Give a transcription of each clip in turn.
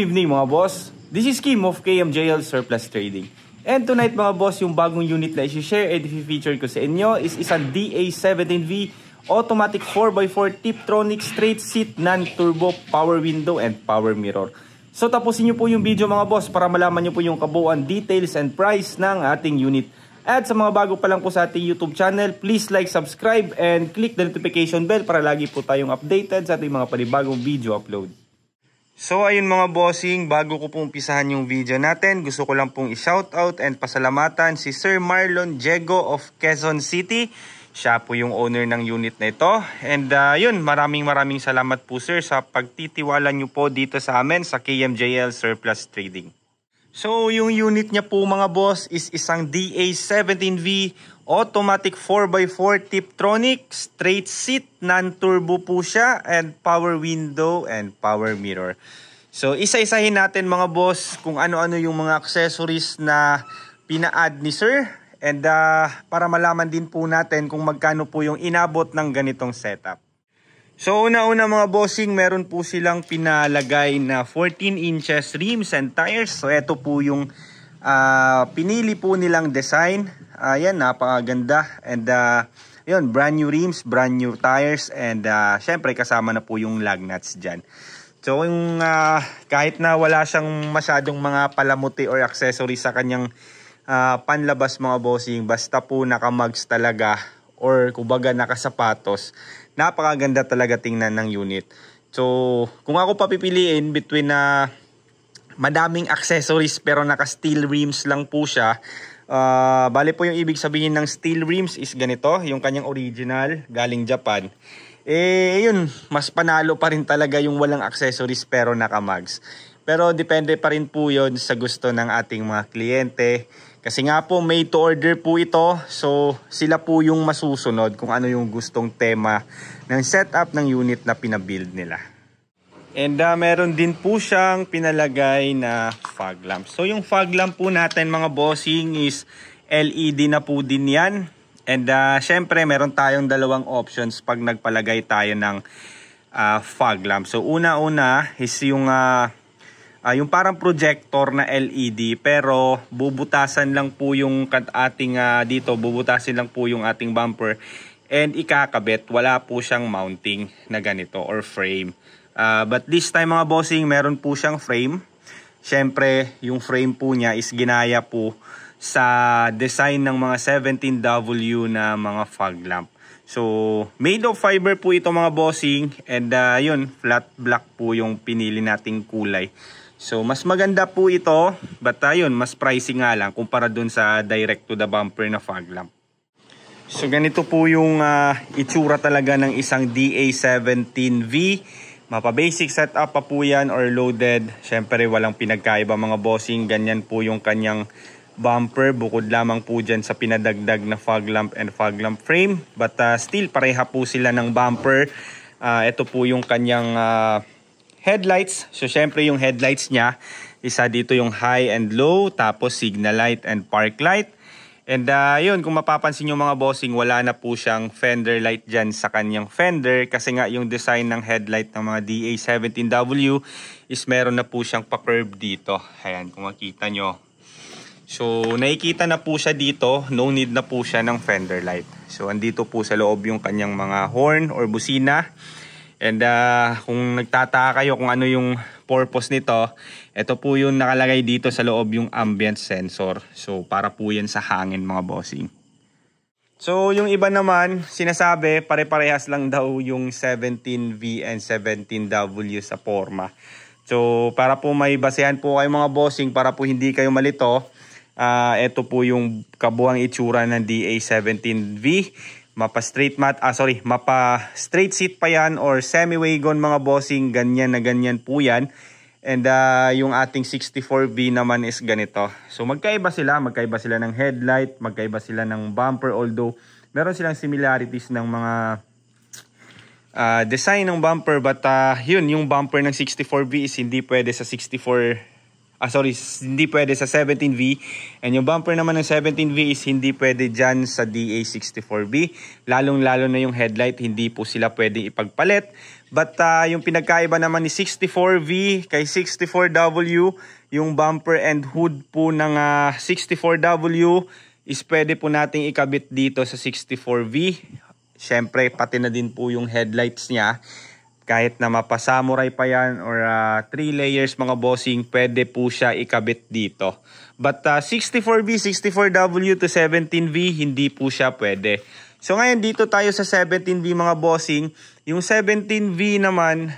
evening mga boss. This is Kim of KMJL Surplus Trading. And tonight mga boss, yung bagong unit na i-share and i-feature ko sa inyo is isang DA17V automatic 4x4 Tiptronic straight seat non-turbo power window and power mirror. So tapusin nyo po yung video mga boss para malaman nyo po yung kabuuan details and price ng ating unit. At sa mga bago pa lang po sa ating YouTube channel, please like, subscribe, and click the notification bell para lagi po tayong updated sa ating mga panibagong video upload. So ayun mga bossing, bago ko pong umpisahan yung video natin, gusto ko lang pong i-shoutout and pasalamatan si Sir Marlon Diego of Quezon City. Siya po yung owner ng unit na ito. And yun, maraming salamat po sir sa pagtitiwala nyo po dito sa amin sa KMJL Surplus Trading. So yung unit niya po mga boss is isang DA17V automatic 4x4 Tiptronic straight seat, non-turbo po siya, and power window and power mirror. So isa-isahin natin mga boss kung ano-ano yung mga accessories na pina-add ni sir, and para malaman din po natin kung magkano po yung inabot ng ganitong setup. So una-una mga bossing, meron po silang pinalagay na 14 inches rims and tires. So ito po yung pinili po nilang design. Ayan, napakaganda. And yun, brand new rims, brand new tires, and syempre kasama na po yung lug nuts dyan. So yung kahit na wala siyang masyadong mga palamuti or accessories sa kanyang panlabas mga bossing, basta po naka-mugs talaga or kumbaga nakasapatos, napakaganda talaga tingnan ng unit. So kung ako papipiliin between madaming accessories pero naka steel rims lang po siya, bali po yung ibig sabihin ng steel rims is ganito, yung kanyang original galing Japan. Yun, mas panalo pa rin talaga yung walang accessories pero naka-mugs. Pero depende pa rin po yun sa gusto ng ating mga kliyente. Kasi nga po made to order po ito, so sila po yung masusunod kung ano yung gustong tema ng setup ng unit na pinabuild nila. And meron din po siyang pinalagay na fog lamp. So yung fog lamp po natin mga bossing is LED na po din yan. And syempre meron tayong dalawang options pag nagpalagay tayo ng fog lamp. So una-una is yung parang projector na LED, pero bubutasan lang po yung ating dito, bubutasin lang po yung ating bumper and ikakabit. Wala po siyang mounting na ganito or frame. But this time mga bossing, meron po siyang frame. Syempre, yung frame po niya is ginaya po sa design ng mga 17W na mga fog lamp. So, made of fiber po ito mga bossing, and yun, flat black po yung pinili nating kulay. So, mas maganda po ito, but yun, mas pricey nga lang kumpara dun sa direct to the bumper na fog lamp. So, ganito po yung itsura talaga ng isang DA17V. Mapa-basic setup pa po yan or loaded. Siyempre, walang pinagkaiba mga bossing. Ganyan po yung kanyang bumper. Bukod lamang po dyan sa pinadagdag na fog lamp and fog lamp frame. But still, pareha po sila ng bumper. Ito po yung kanyang headlights. So syempre yung headlights niya, isa dito yung high and low, tapos signal light and park light. And yun, kung mapapansin nyo mga bossing, wala na po siyang fender light dyan sa kanyang fender, kasi nga yung design ng headlight ng mga DA17W is meron na po siyang pa-curve dito. Ayan, kung makita nyo. So nakikita na po siya dito, no need na po siya ng fender light. So andito po sa loob yung kanyang mga horn or busina. And kung nagtataka kayo kung ano yung purpose nito, ito po yung nakalagay dito sa loob yung ambient sensor. So para po yan sa hangin mga bossing. So yung iba naman, sinasabi pare-parehas lang daw yung 17V and 17W sa forma. So para po may basehan po kayo mga bossing, para po hindi kayo malito, ito po yung kabuang itsura ng DA17V. Mapa straight seat pa yan or semi-wagon mga bossing, ganyan na ganyan po yan. And yung ating 64V naman is ganito. So magkaiba sila ng headlight, magkaiba sila ng bumper, although meron silang similarities ng mga design ng bumper, but yun, yung bumper ng 64V is hindi pwede sa hindi pwede sa 17V, and yung bumper naman ng 17V is hindi pwede dyan sa DA64V. Lalong lalo na yung headlight, hindi po sila pwedeng ipagpalit. But yung pinagkaiba naman ni 64V kay 64W, yung bumper and hood po ng 64W is pwede po nating ikabit dito sa 64V. Syempre pati na din po yung headlights niya. Kahit na mapasamurai pa yan or 3 layers mga bossing, pwede po siya ikabit dito. But 64V, 64W to 17V, hindi po siya pwede. So ngayon dito tayo sa 17V mga bossing. Yung 17V naman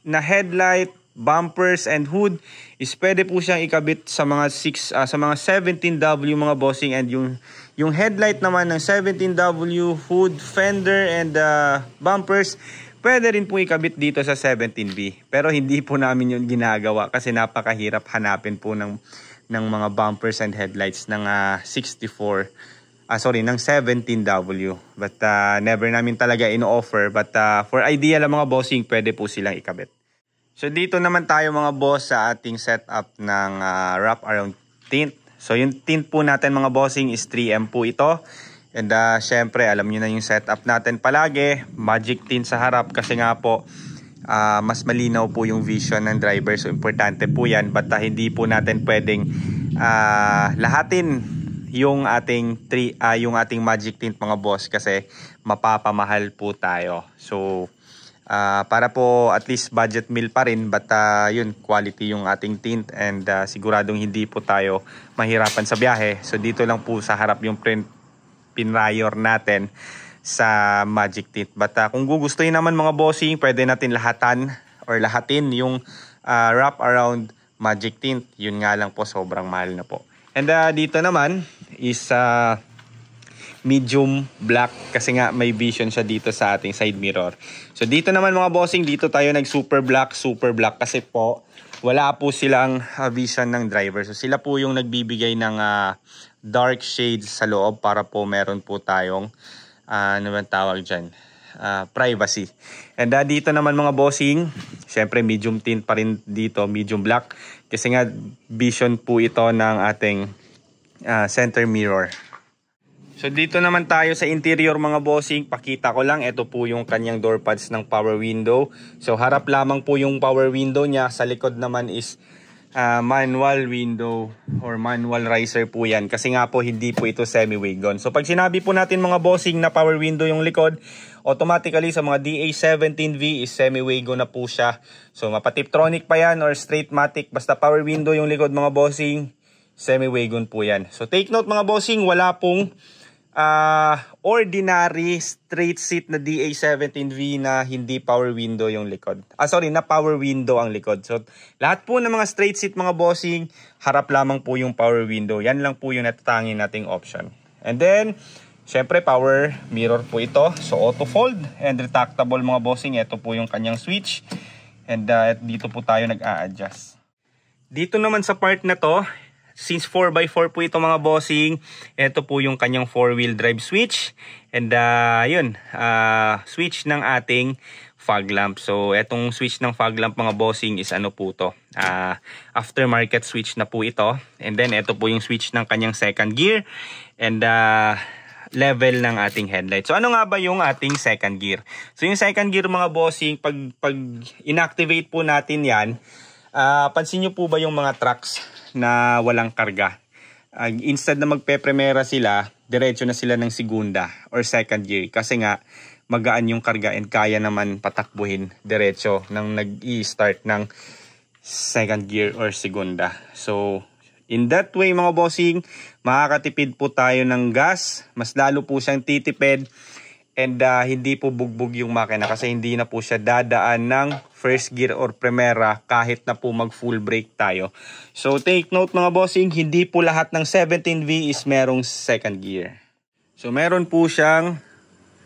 na headlight, bumpers and hood is pwede po siyang ikabit sa mga 17W mga bossing, and yung headlight naman ng 17W, hood, fender and bumpers pwede rin po ikabit dito sa 17V. Pero hindi po namin yun ginagawa kasi napakahirap hanapin po ng mga bumpers and headlights ng ng 17W. But never namin talaga ino-offer. But for idea lang mga bossing, pwede po silang ikabit. So dito naman tayo mga boss sa ating setup ng wrap around tint. So yung tint po natin mga bossing is 3M po ito. And syempre alam nyo na yung setup natin palagi. Magic tint sa harap kasi nga po mas malinaw po yung vision ng driver. So importante po yan. But hindi po natin pwedeng lahatin yung ating magic tint mga boss kasi mapapamahal po tayo. So para po at least budget meal pa rin, but yun, quality yung ating tint, and siguradong hindi po tayo mahirapan sa biyahe. So dito lang po sa harap yung pinrayor natin sa magic tint. But kung gugustuhin naman mga bossing, pwede natin lahatin yung wrap around magic tint. Yun nga lang po, sobrang mahal na po. And dito naman is medium black kasi nga may vision siya dito sa ating side mirror. So dito naman mga bossing, dito tayo nag super black kasi po wala po silang vision ng driver. So sila po yung nagbibigay ng dark shades sa loob para po meron po tayong ano man tawag dyan, privacy. And dito naman mga bossing, syempre medium tint pa rin dito, medium black kasi nga vision po ito ng ating center mirror. So dito naman tayo sa interior mga bossing, pakita ko lang, ito po yung kanyang door pads ng power window. So harap lamang po yung power window niya, sa likod naman is manual window or manual riser po yan kasi nga po hindi po ito semi-wagon. So pag sinabi po natin mga bossing na power window yung likod, automatically sa mga DA17V is semi-wagon na po siya. So mapatiptronic pa yan or straight-matic, basta power window yung likod mga bossing, semi-wagon po yan. So take note mga bossing, wala pong ordinary straight seat na DA17V na hindi power window yung likod. Na power window ang likod. So lahat po ng mga straight seat mga bossing, harap lamang po yung power window. Yan lang po yung natatangin nating option. And then syempre power mirror po ito. So auto fold and retractable mga bossing. Ito po yung kanyang switch. And dito po tayo nag-a-adjust. Dito naman sa part na to, since 4x4 po ito mga bossing, ito po yung kanyang 4-wheel drive switch. And yun, switch ng ating fog lamp. So etong switch ng fog lamp mga bossing is ano po to, aftermarket switch na po ito. And then ito po yung switch ng kanyang second gear and level ng ating headlight. So ano nga ba yung ating second gear? So yung second gear mga bossing, pag inactivate po natin yan, pansin nyo po ba yung mga trucks na walang karga? Instead na magpe-primera sila, diretso na sila ng segunda or second gear kasi nga magaan yung karga and kaya naman patakbuhin diretso nang nag-i-start ng second gear or segunda. So in that way mga bossing, makakatipid po tayo ng gas, mas lalo po siyang titipid, and hindi po bugbog yung makina kasi hindi na po siya dadaan ng first gear or primera kahit na po mag full brake tayo. So take note mga bossing, hindi po lahat ng 17V is merong second gear. So meron po siyang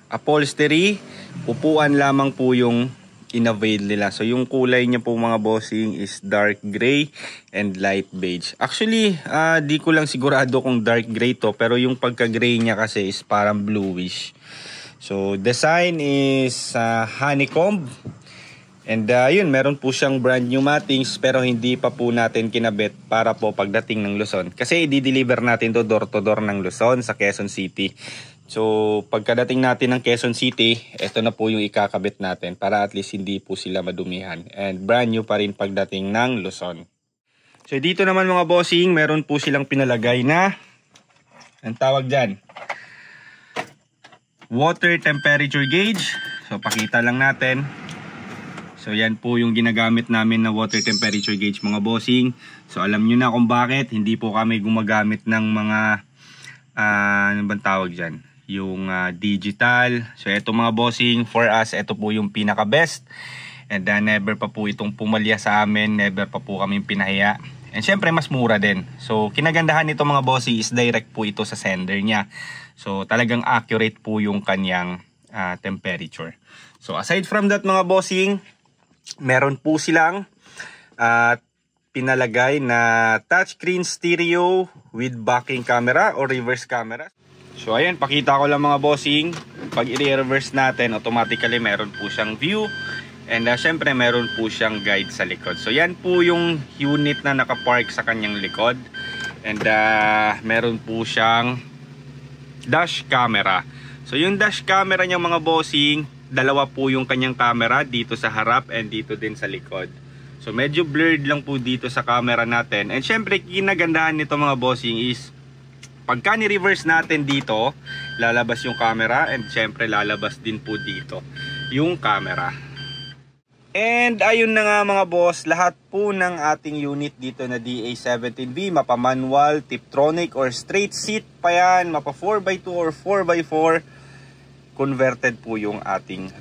upholstery, upuan lamang po yung in-avail nila. So yung kulay niya po mga bossing is dark gray and light beige. Actually, di ko lang sigurado kung dark gray to, pero yung pagka-gray niya kasi is parang bluish. So design is honeycomb. And yun, meron po siyang brand new mattings pero hindi pa po natin kinabit para po pagdating ng Luzon. Kasi i-deliver natin to door ng Luzon sa Quezon City. So pagkadating natin ng Quezon City, ito na po yung ikakabit natin para at least hindi po sila madumihan. And brand new pa rin pagdating ng Luzon. So dito naman mga bossing, meron po silang pinalagay na, ang tawag dyan, water temperature gauge. So pakita lang natin. So yan po yung ginagamit namin na water temperature gauge mga bossing. So alam nyo na kung bakit hindi po kami gumagamit ng mga ano bang tawag dyan, yung digital. So ito mga bossing, for us ito po yung pinaka best. And never pa po itong pumalya sa amin, never pa po kami pinahiya. And syempre mas mura din. So kinagandahan nito mga bossing is direct po ito sa sender niya. So talagang accurate po yung kanyang temperature. So aside from that mga bossing, meron po silang pinalagay na touchscreen stereo with backing camera or reverse camera. So ayan, pakita ko lang mga bossing. Pag i-reverse natin, automatically meron po siyang view. And syempre meron po siyang guide sa likod. So yan po yung unit na nakapark sa kanyang likod. And meron po siyang dash camera. So yung dash camera niya mga bossing, dalawa po yung kanyang camera, dito sa harap and dito din sa likod. So medyo blurred lang po dito sa camera natin. And syempre kinagandahan nito mga bossing is pagka ni-reverse natin dito, lalabas yung camera and syempre lalabas din po dito yung camera. And ayun na nga mga boss, lahat po ng ating unit dito na DA17V, mapa manual, Tiptronic or straight seat pa yan, mapa 4x2 or 4x4, converted po yung ating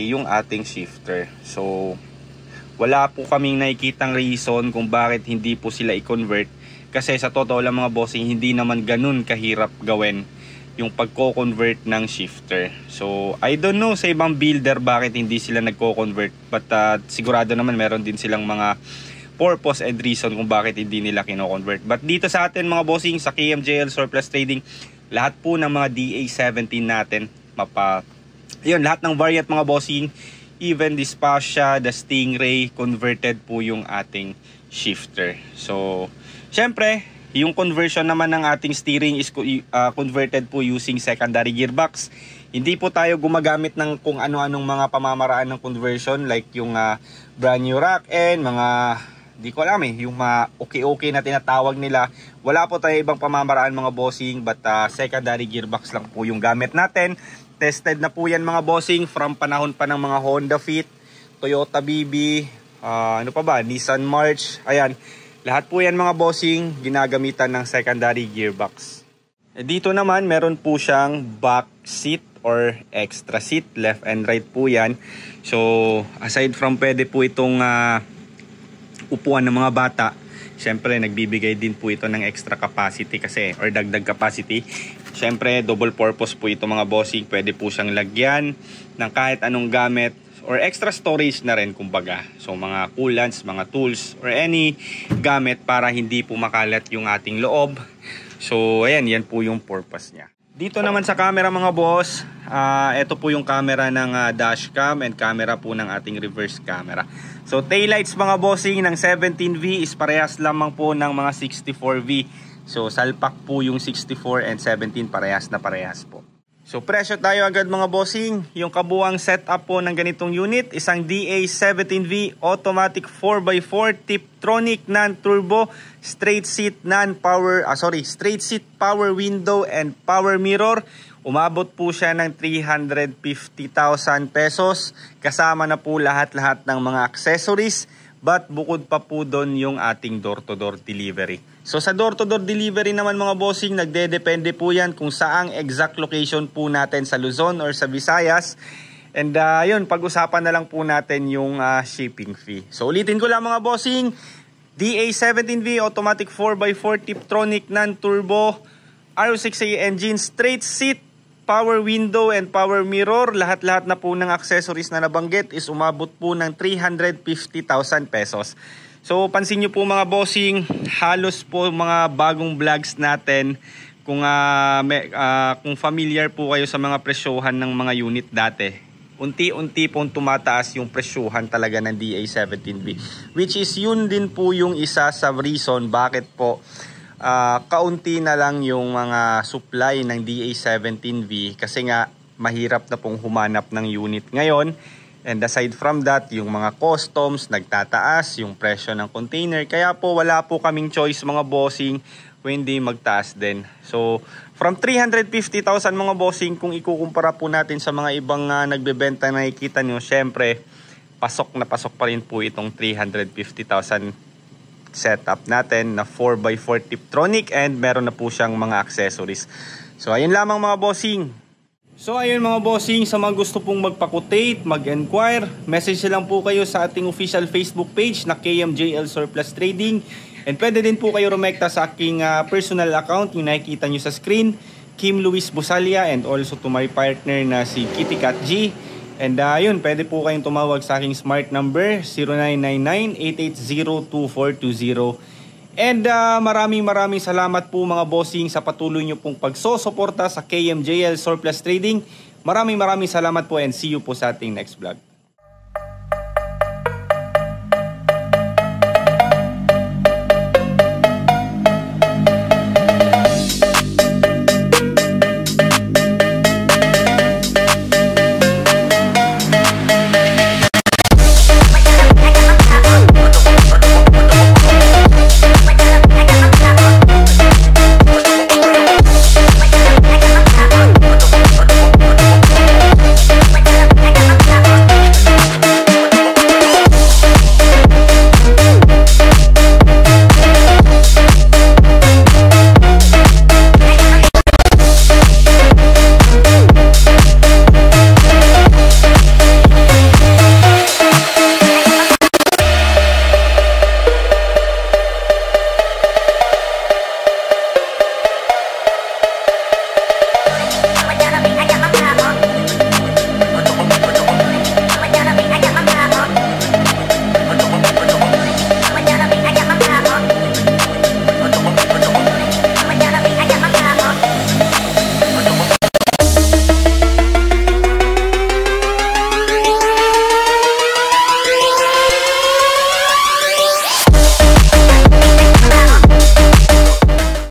yung ating shifter. So wala po kaming nakikitang reason kung bakit hindi po sila i-convert, kasi sa totoo lang mga bossing, hindi naman ganun kahirap gawin yung pagko-convert ng shifter. So I don't know sa ibang builder bakit hindi sila nagko-convert, but sigurado naman meron din silang mga purpose and reason kung bakit hindi nila kino-convert. But dito sa atin mga bossing, sa KMJL Surplus Trading, lahat po ng mga DA17 natin, lahat ng variant mga bossing, even the Spasha, the Stingray, converted po yung ating shifter. So syempre yung conversion naman ng ating steering is converted po using secondary gearbox. Hindi po tayo gumagamit ng kung ano-anong mga pamamaraan ng conversion, like yung brand new rack and mga di ko alam yung mga okay na tinatawag nila. Wala po tayo ibang pamamaraan mga bossing, but secondary gearbox lang po yung gamit natin. Tested na po yan mga bossing from panahon pa ng mga Honda Fit, Toyota BB, Nissan March. Ayan, lahat po yan mga bossing ginagamitan ng secondary gearbox. Dito naman meron po siyang back seat or extra seat, left and right po yan. So aside from pwede po itong upuan ng mga bata, syempre nagbibigay din po ito ng extra capacity kasi, or dagdag capacity. Syempre double purpose po ito mga bossing, pwede po siyang lagyan ng kahit anong gamit or extra storage na rin kumbaga. So mga coolants, mga tools, or any gamit para hindi po makalat yung ating loob. So ayan, yan po yung purpose niya. Dito naman sa camera mga boss, ito po yung camera ng dashcam and camera po ng ating reverse camera. So taillights mga bossing ng 17V is parehas lamang po ng mga 64V. So salpak po yung 64 and 17, parehas na parehas po. So presyo tayo agad mga bossing. Yung kabuang setup po ng ganitong unit, isang DA17V automatic 4x4 Tiptronic non-turbo, straight seat power window and power mirror. Umabot po siya ng 350,000 pesos. Kasama na po lahat-lahat ng mga accessories. But bukod pa po doon yung ating door-to-door delivery. So sa door-to-door delivery naman mga bossing, nagdedepende po yan kung saang exact location po natin sa Luzon or sa Visayas. And yun, pag-usapan na lang po natin yung shipping fee. So ulitin ko lang mga bossing, DA17V automatic 4x4 Tiptronic non-turbo, R6A engine, straight seat, power window and power mirror, lahat-lahat na po ng accessories na nabanggit is umabot po ng 350,000 pesos. So pansin nyo po mga bossing, halos po mga bagong vlogs natin, kung familiar po kayo sa mga presyohan ng mga unit dati, unti-unti pong tumataas yung presyohan talaga ng DA17V, which is yun din po yung isa sa reason bakit po kaunti na lang yung mga supply ng DA17V kasi nga mahirap na pong humanap ng unit ngayon. And aside from that, yung mga customs nagtataas, yung presyo ng container. Kaya po wala po kaming choice mga bossing kung hindi magtaas din. So from 350,000 mga bossing, kung ikukumpara po natin sa mga ibang nagbebenta na nakikita nyo, syempre pasok na pasok pa rin po itong 350,000 setup natin na 4x4 Tiptronic, and meron na po siyang mga accessories. So ayun lamang mga bossing. So ayun mga bossing, sa mga gusto pong magpa-quotate, mag-enquire, message lang po kayo sa ating official Facebook page na KMJL Surplus Trading. And pwede din po kayo rumekta sa aking personal account, yung nakikita nyo sa screen, Kim Luis Busalia, and also to my partner na si Kitty Cat G. And yun, pwede po kayong tumawag sa aking smart number 0999-880-2420. And maraming salamat po mga bossing sa patuloy nyo pong pagsosuporta sa KMJL Surplus Trading. Maraming salamat po, and see you po sa ating next vlog.